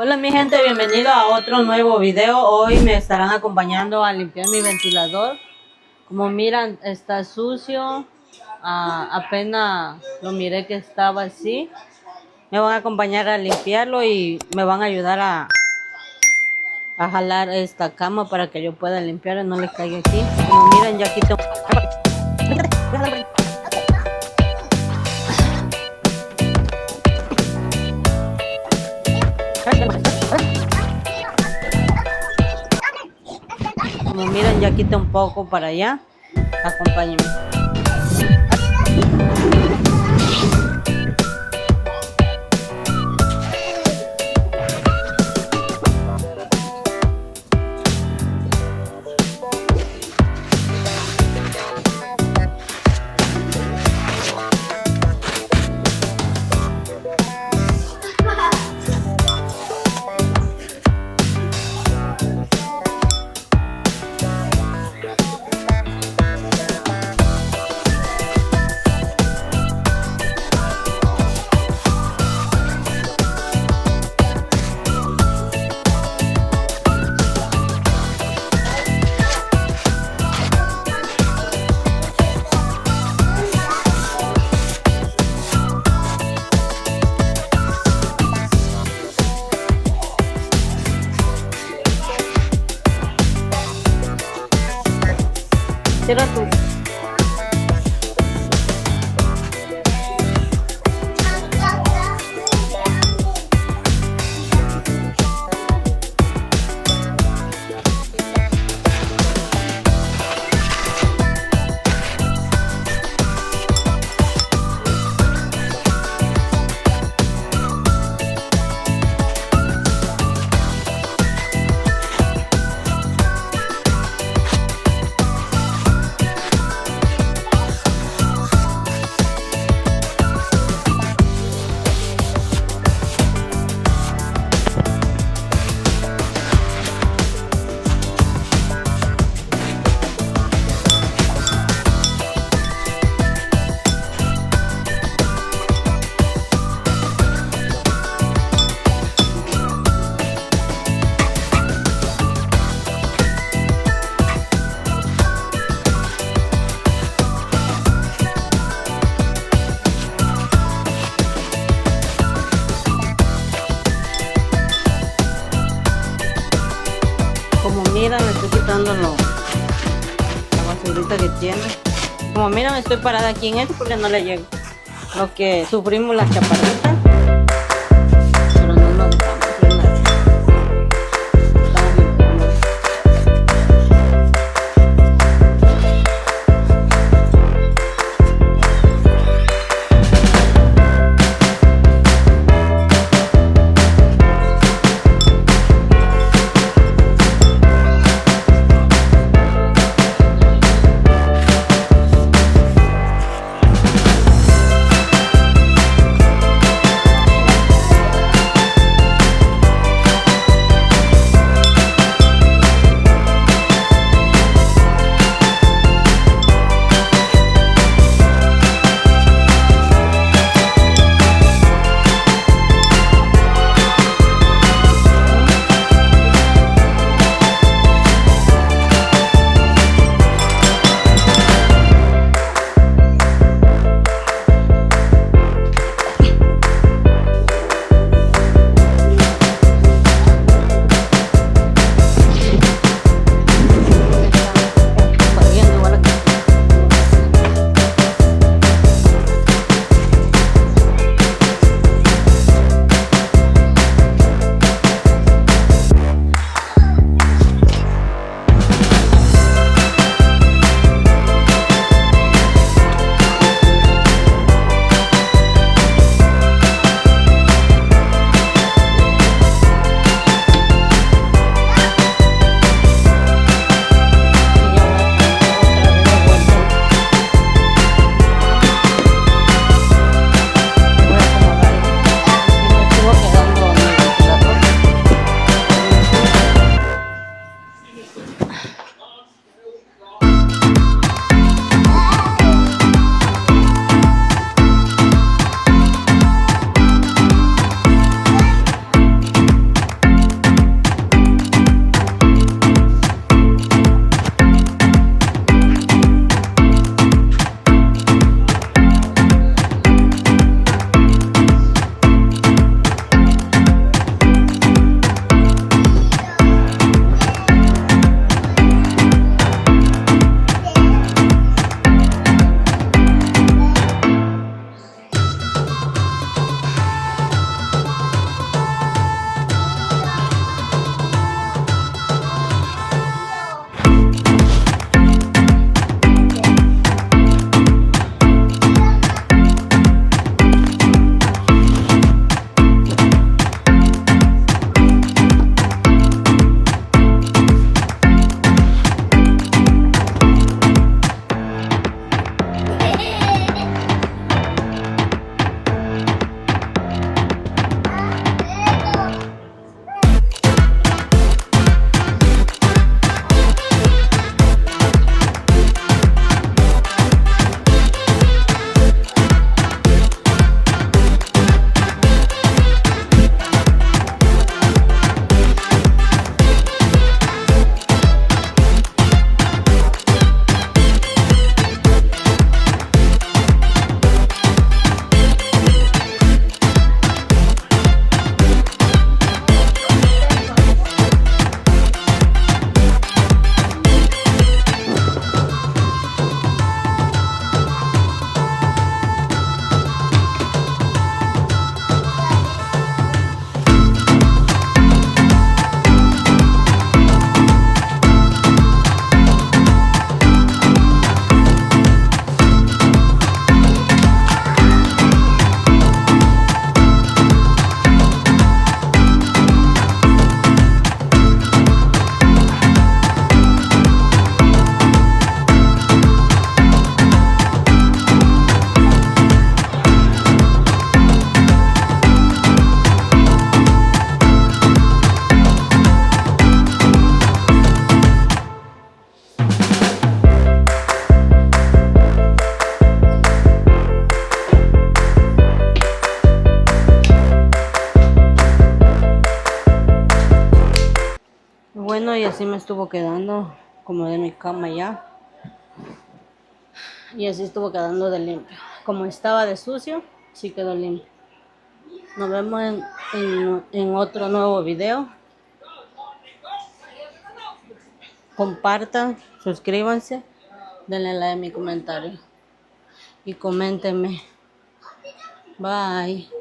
Hola mi gente, bienvenido a otro nuevo video. Hoy me estarán acompañando a limpiar mi ventilador. Como miran, está sucio. Apenas lo miré que estaba así. Me van a acompañar a limpiarlo y me van a ayudar a jalar esta cama para que yo pueda limpiar y no le caiga aquí. Como miran, ya quito. Como miran, ya quita un poco para allá. Acompáñenme. Cierra tú. Como miran, me estoy quitando la basurita que tiene. Como miran, estoy parada aquí en esto porque no le llego. Lo que sufrimos las chaparritas. Pero no nos dejamos hacer nada. Estamos limpiando. y así me estuvo quedando como de mi cama ya. Y así estuvo quedando de limpio. Como estaba de sucio, sí quedó limpio. Nos vemos en otro nuevo video. Compartan, suscríbanse, denle like a mi comentario y coméntenme. Bye.